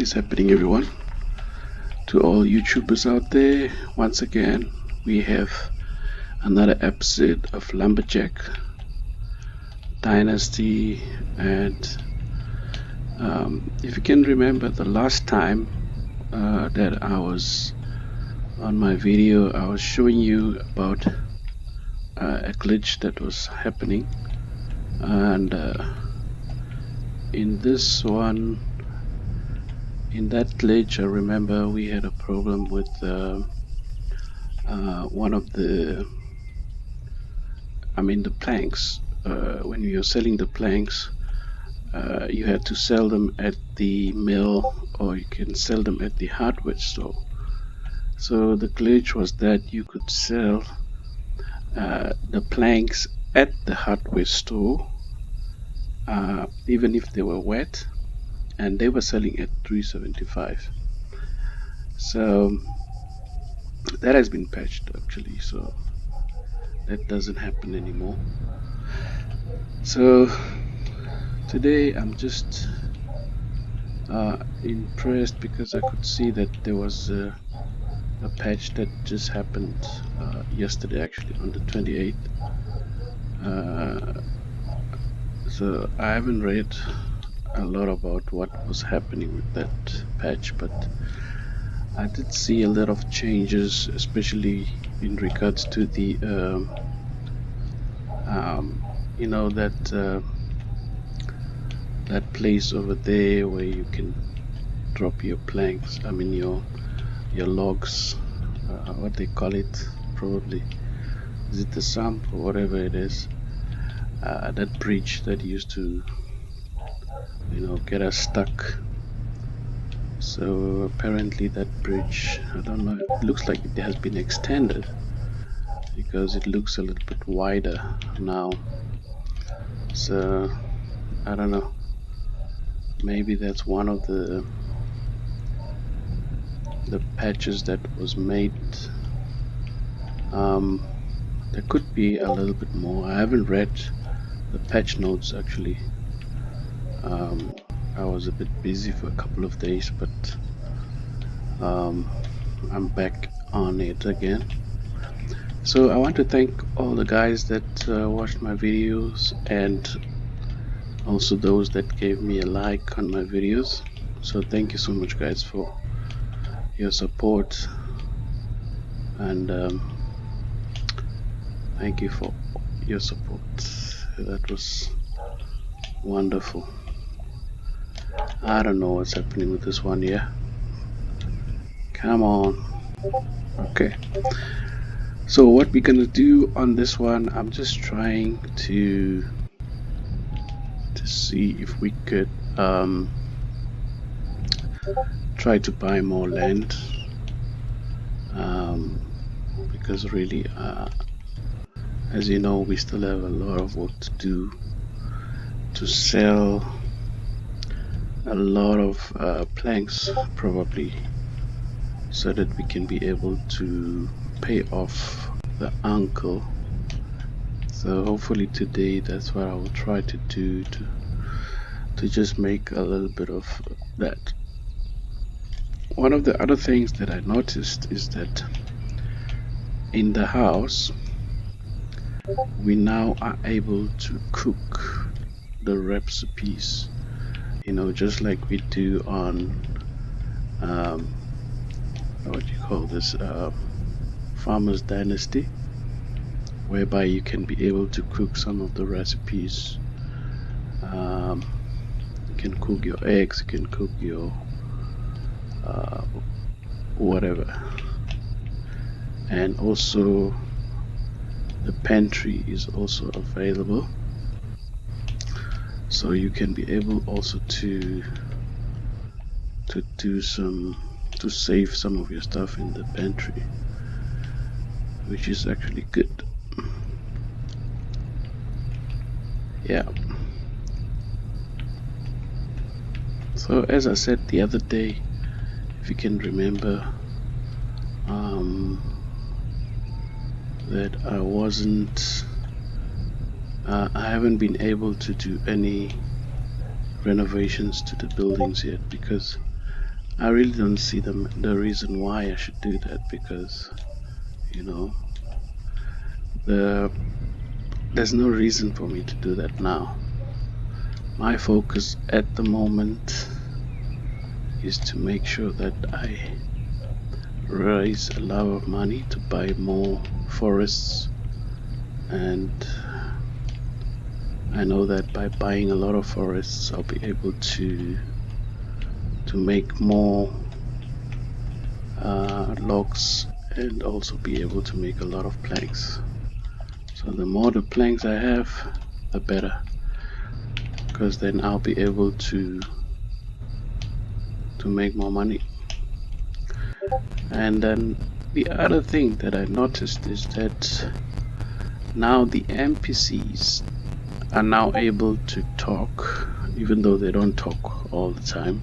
is happening, everyone? To all YouTubers out there, once again, we have another episode of Lumberjack, Dynasty, and if you can remember the last time that I was on my video, I was showing you about a glitch that was happening, and in this one, in that glitch, I remember we had a problem with one of the planks. When you're selling the planks, you had to sell them at the mill, or you can sell them at the hardware store. So the glitch was that you could sell the planks at the hardware store, even if they were wet, and they were selling at $3.75. So that has been patched actually, so that doesn't happen anymore. So today I'm just impressed because I could see that there was a patch that just happened yesterday, actually on the 28th. So I haven't read a lot about what was happening with that patch, but I did see a lot of changes, especially in regards to the that place over there where you can drop your planks, your logs, what they call it, probably is it the sump or whatever it is, that bridge that used to get us stuck. So apparently that bridge, I don't know, it looks like it has been extended because it looks a little bit wider now. So I don't know, maybe that's one of the patches that was made. There could be a little bit more. I haven't read the patch notes actually. I was a bit busy for a couple of days, but I'm back on it again. So I want to thank all the guys that watched my videos, and also those that gave me a like on my videos. So thank you so much, guys, for your support, and thank you for your support. That was wonderful. I don't know what's happening with this one here. Come on. Okay. So what we're gonna do on this one, I'm just trying to see if we could try to buy more land, because really, as you know, we still have a lot of work to do to sell a lot of planks, probably, so that we can be able to pay off the uncle. So hopefully today that's what I will try to do, to just make a little bit of that. One of the other things that I noticed is that in the house we now are able to cook the recipes, just like we do on what do you call this, Farmer's Dynasty, whereby you can be able to cook some of the recipes. You can cook your eggs, you can cook your whatever, and also the pantry is also available, so you can be able also to save some of your stuff in the pantry, which is actually good. Yeah. So as I said the other day, if you can remember, that I haven't been able to do any renovations to the buildings yet because I really don't see the reason why I should do that, because you know the there's no reason for me to do that now. My focus at the moment is to make sure that I raise a lot of money to buy more forests, and I know that by buying a lot of forests I'll be able to make more logs, and also be able to make a lot of planks. So the more the planks I have, the better, because then I'll be able to make more money. And then the other thing that I noticed is that now the NPCs are now able to talk, even though they don't talk all the time.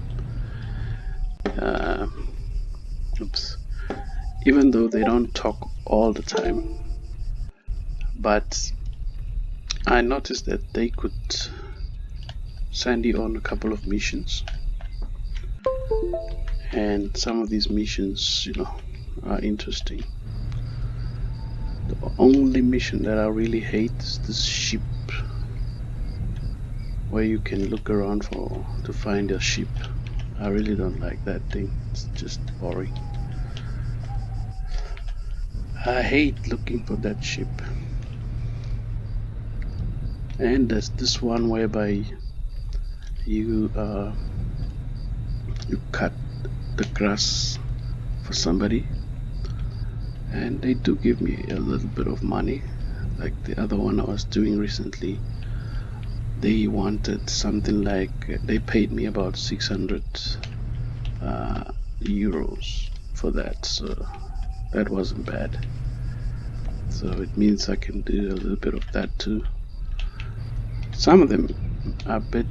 Even though they don't talk all the time, but I noticed that they could send you on a couple of missions, and some of these missions, are interesting. The only mission that I really hate is this ship, where you can look around to find a ship. I really don't like that thing. It's just boring. I hate looking for that ship. And there's this one whereby you cut the grass for somebody, and they do give me a little bit of money. Like the other one I was doing recently, they wanted something like, they paid me about 600 euros for that, so that wasn't bad. So it means I can do a little bit of that too. Some of them are a bit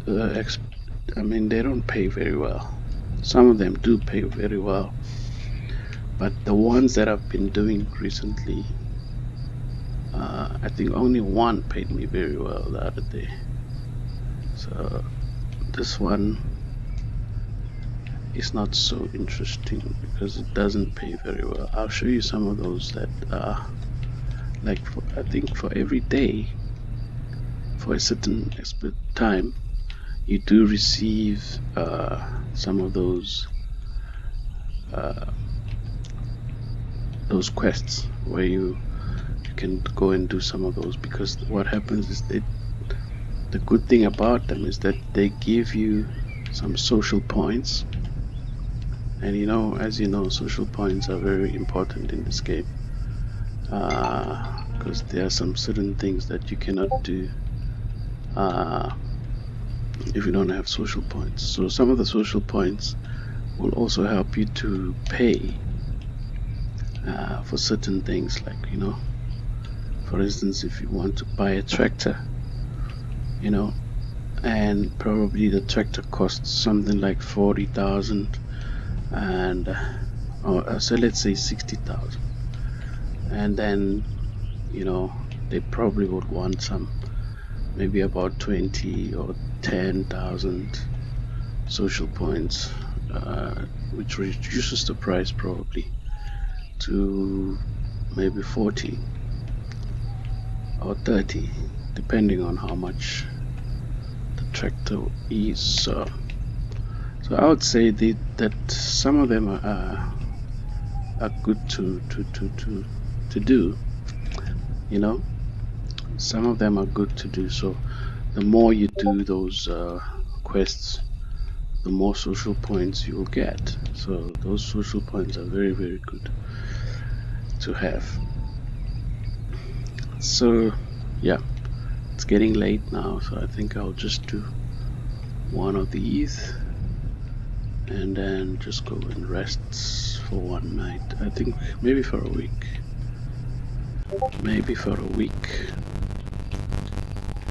they don't pay very well. Some of them do pay very well, but the ones that I've been doing recently, I think only one paid me very well the other day. So this one is not so interesting because it doesn't pay very well. I'll show you some of those that are like, I think for every day, for a certain time, you do receive some of those quests where you can go and do some of those, because what happens is that the good thing about them is that they give you some social points, and as you know, social points are very important in this game, because there are some certain things that you cannot do if you don't have social points. So some of the social points will also help you to pay for certain things, like for instance, if you want to buy a tractor, and probably the tractor costs something like 40,000, and so let's say 60,000, and then they probably would want some, maybe about 20 or 10,000 social points, which reduces the price probably to maybe 40 or 30, depending on how much the tractor is. So I would say that some of them are good to do. Some of them are good to do. So the more you do those quests, the more social points you will get. So those social points are very, very good to have. So yeah, it's getting late now, so I think I'll just do one of these and then just go and rest for one night. I think maybe for a week,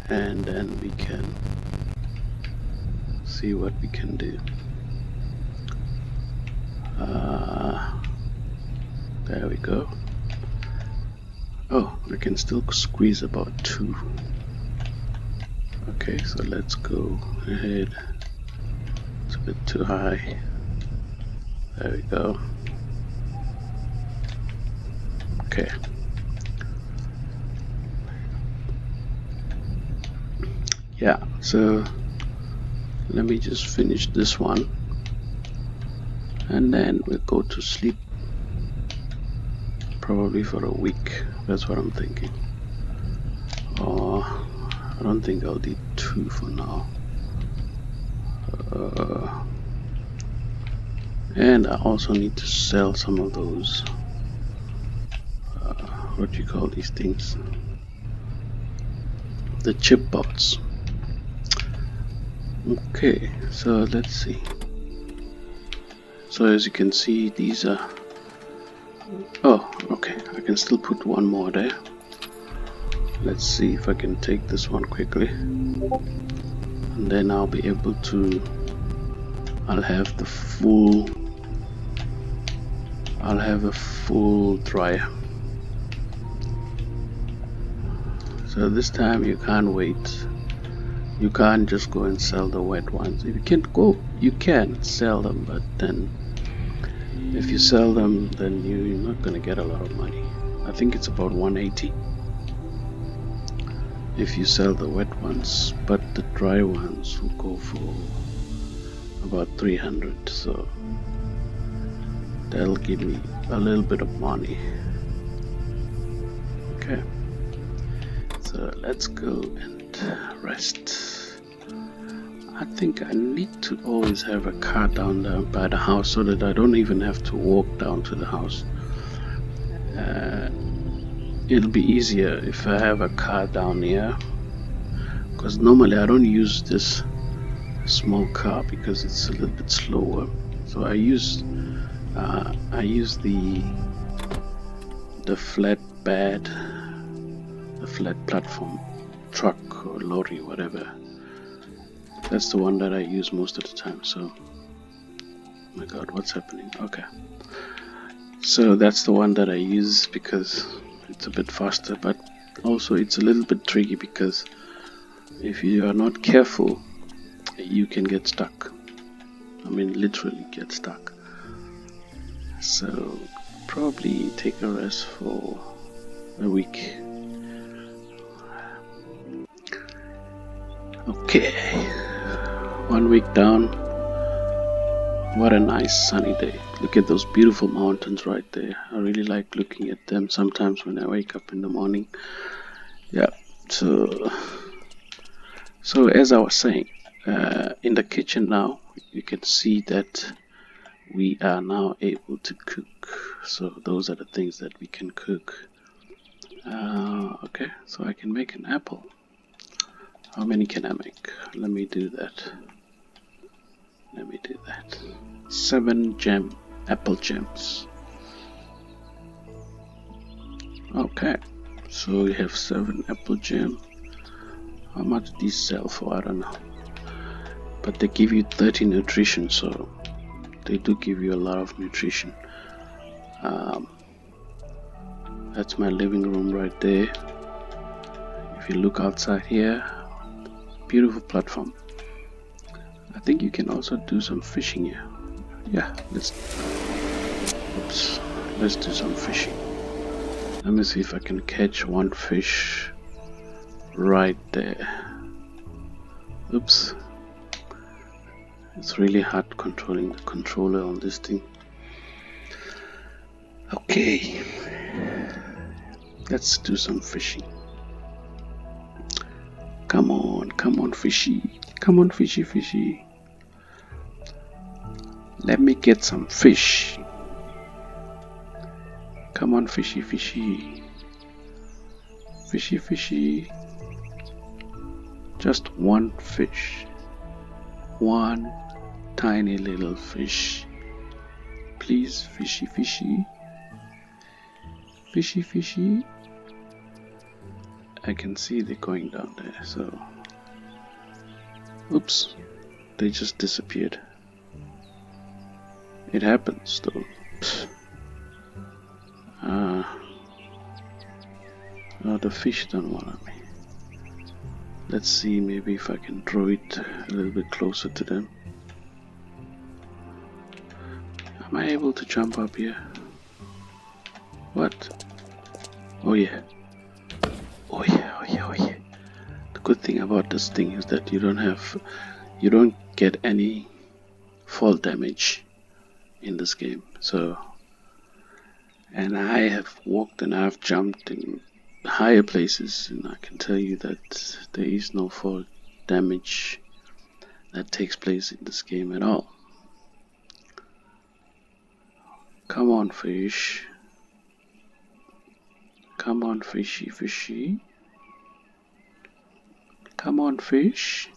and then we can see what we can do. There we go. Oh, I can still squeeze about 2. Okay, so let's go ahead. It's a bit too high. There we go. Okay. Yeah, so let me just finish this one and then we'll go to sleep, probably for a week. That's what I'm thinking. Or I don't think I'll do 2 for now. And I also need to sell some of those what do you call these things, the chip bots. Okay, so let's see. So as you can see, these are, oh okay, I can still put one more there. Let's see if I can take this one quickly, and then I'll be able to, I'll have a full dryer. So this time you can't wait. You can't just go and sell the wet ones. If you can go, you can sell them, but then if you sell them, then you're not gonna get a lot of money. I think it's about 180 if you sell the wet ones, but the dry ones will go for about 300, so that'll give me a little bit of money. Okay, so let's go and rest. I think I need to always have a car down there by the house so that I don't even have to walk down to the house. It'll be easier if I have a car down here, because normally I don't use this small car because it's a little bit slower. So I use the flat platform truck or lorry, whatever. That's the one that I use most of the time. So, oh my God, what's happening? Okay, so that's the one that I use because it's a bit faster, but also it's a little bit tricky because if you are not careful, you can get stuck. I mean, literally get stuck. So probably take a rest for a week. Okay, 1 week down. What a nice sunny day. Look at those beautiful mountains right there. I really like looking at them sometimes when I wake up in the morning. Yeah, so as I was saying, in the kitchen now, you can see that we are now able to cook. So those are the things that we can cook. Okay, so I can make an apple. How many can I make? Let me do that. 7 apple gems. Okay, so we have 7 apple gem. How much do these sell for? I don't know, but they give you 30 nutrition, so they do give you a lot of nutrition. That's my living room right there. If you look outside here, beautiful platform. I think you can also do some fishing here. Yeah, let's do some fishing. Let me see if I can catch one fish right there. Oops. It's really hard controlling the controller on this thing. Okay, let's do some fishing. Come on fishy. Come on fishy. Let me get some fish. Come on fishy. Fishy. Just one fish. One tiny little fish. Please, fishy. Fishy. I can see they're going down there, so oops, they just disappeared. It happens though. The fish don't want me. Let's see, maybe if I can draw it a little bit closer to them. Am I able to jump up here? What? Oh yeah. Oh yeah, oh yeah, oh yeah. The good thing about this thing is that you don't get any fall damage in this game. So, and I have walked and I've jumped in higher places, and I can tell you that there is no fall damage that takes place in this game at all. Come on, fish. Come on, fishy, fishy. Come on, fish.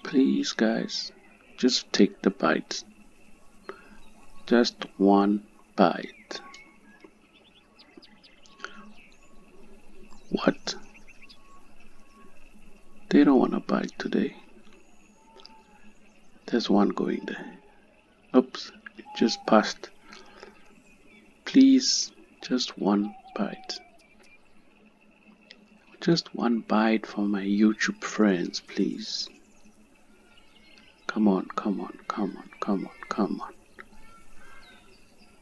Please, guys, just take the bite. Just one bite. What? They don't want to bite today. There's one going there. Oops, it just passed. Please, just one bite. Just one bite for my YouTube friends, please. Come on, come on, come on, come on, come on.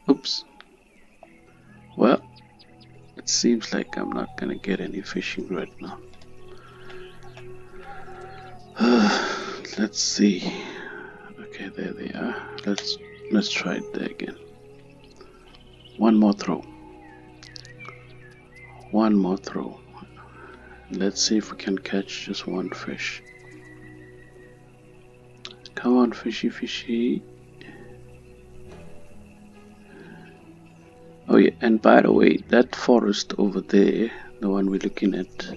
Oops. Well, it seems like I'm not gonna get any fishing right now. Let's see. Okay, there they are. Let's try it there again. One more throw. One more throw. Let's see if we can catch just one fish. Come on, fishy, fishy. Oh yeah, and by the way, that forest over there, the one we're looking at,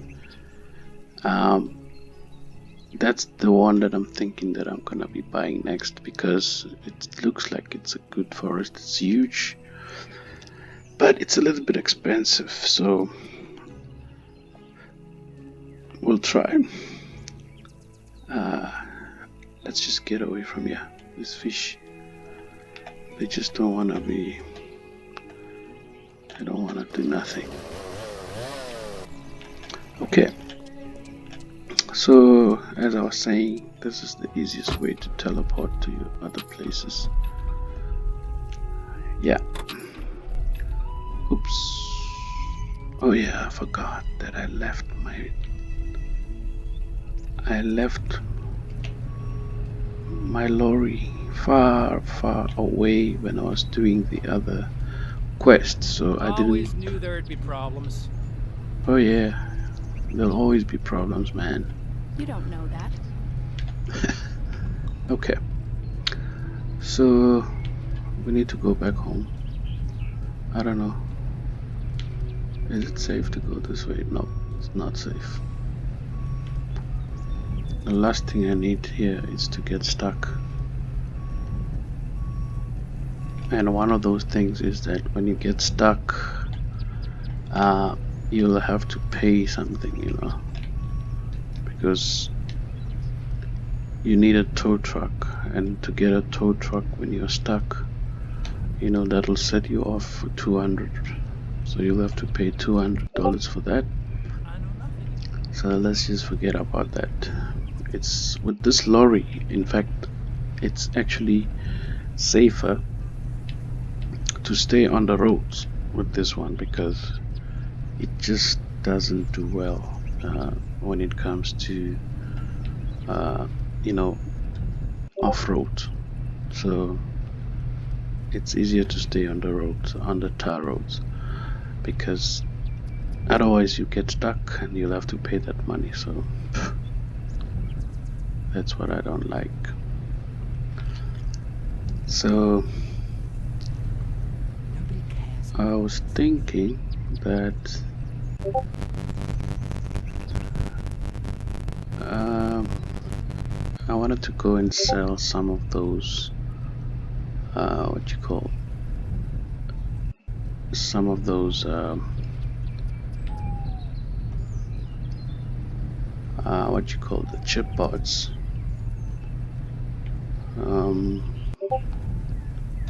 that's the one that I'm thinking that I'm gonna be buying next, because it looks like it's a good forest. It's huge, but it's a little bit expensive, so we'll try. Let's just get away from here. These fish, they just don't want to be, they don't want to do nothing. Okay, so as I was saying, this is the easiest way to teleport to your other places. Yeah. Oops. Oh yeah, I forgot that I left my lorry far away when I was doing the other quest, so I didn't. Always knew there'd be problems. Oh yeah, there'll always be problems, man. You don't know that. Okay, so we need to go back home. I don't know. Is it safe to go this way? No, it's not safe. The last thing I need here is to get stuck. And one of those things is that when you get stuck, you'll have to pay something, you know, because you need a tow truck, and to get a tow truck when you're stuck, you know, that'll set you off for 200. So you'll have to pay $200 for that. So let's just forget about that. It's with this lorry, in fact, it's actually safer to stay on the roads with this one, because it just doesn't do well when it comes to you know, off-road. So it's easier to stay on the roads, on the tar roads, because otherwise you get stuck and you'll have to pay that money. So that's what I don't like. So I was thinking that I wanted to go and sell some of those some of those the chipboards,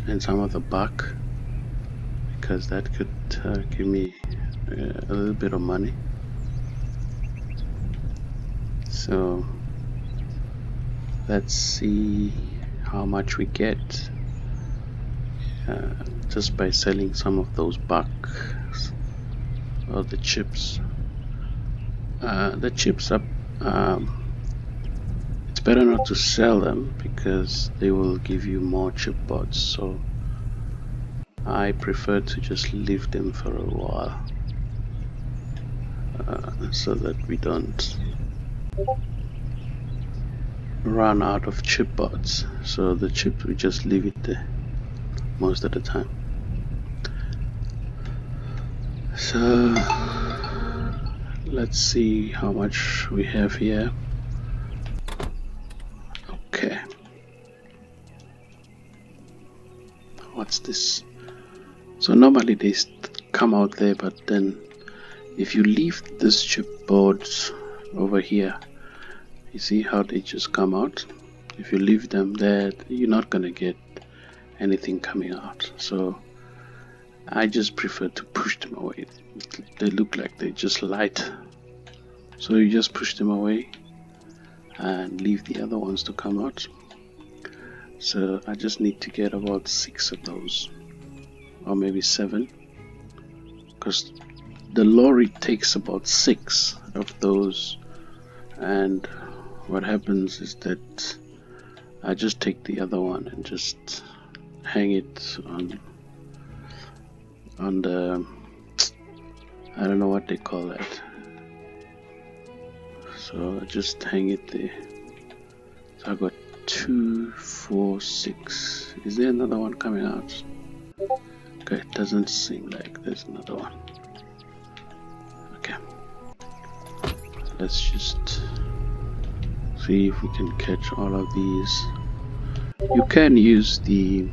and some of the buck, because that could give me a little bit of money. So let's see how much we get. just by selling some of those bucks or the chips. The chips are, it's better not to sell them because they will give you more chip bots, so I prefer to just leave them for a while, so that we don't run out of chip bots. So the chips, we just leave it there most of the time. So let's see how much we have here. Okay, what's this? So normally they come out there, but then if you leave this chipboards over here, you see how they just come out? If you leave them there, you're not gonna get anything coming out. So I just prefer to push them away. They look like they just light. So you just push them away and leave the other ones to come out. So I just need to get about 6 of those, or maybe 7, because the lorry takes about 6 of those, and what happens is that I just take the other one and just hang it on the, I don't know what they call that, so I just hang it there. So I got 2, 4, 6. Is there another one coming out? Okay, it doesn't seem like there's another one. Okay, let's just see if we can catch all of these. You can use the,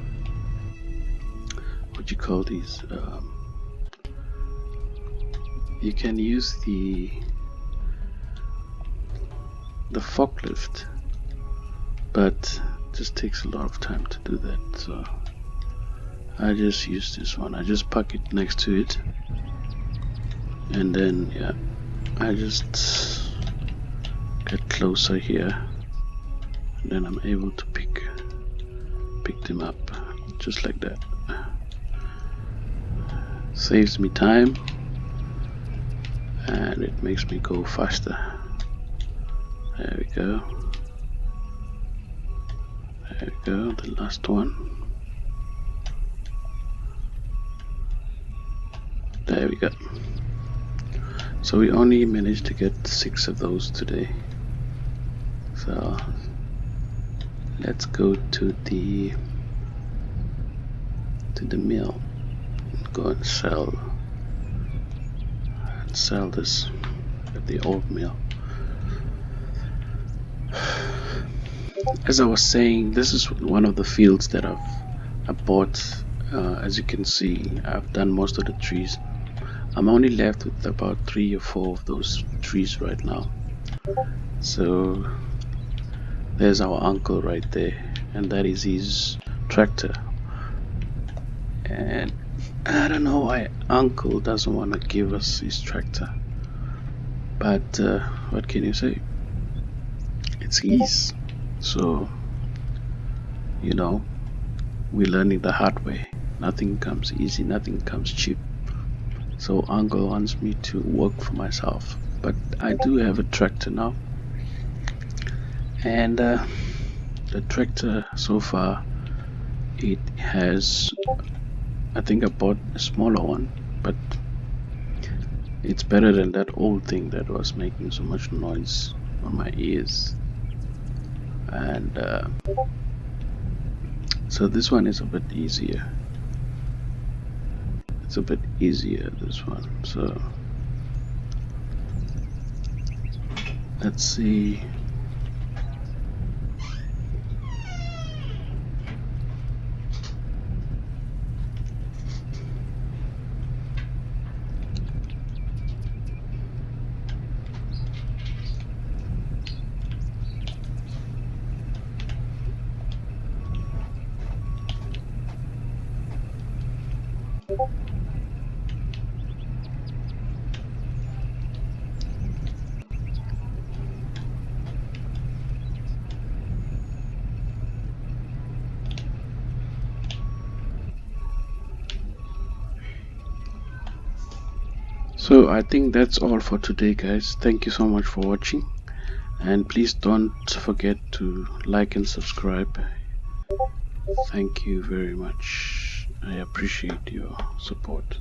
what you call these, you can use the forklift, but it just takes a lot of time to do that, so I just use this one. I just park it next to it, and then yeah, I just get closer here, and then I'm able to pick them up just like that. Saves me time and it makes me go faster. There we go. There we go, the last one. There we go. So we only managed to get 6 of those today. So let's go to the mill and go and sell this at the old mill. As I was saying, this is one of the fields that I bought. As you can see, I've done most of the trees. I'm only left with about 3 or 4 of those trees right now. So there's our uncle right there, and that is his tractor. And I don't know why uncle doesn't want to give us his tractor, but what can you say? It's his. So, you know, we're learning the hard way. Nothing comes easy, nothing comes cheap. So uncle wants me to work for myself, but I do have a tractor now, and the tractor so far, it has, I think I bought a smaller one, but it's better than that old thing that was making so much noise on my ears. And so this one is a bit easier. It's a bit easier, this one. So let's see. So I think that's all for today, guys. Thank you so much for watching, and please don't forget to like and subscribe. Thank you very much. I appreciate your support.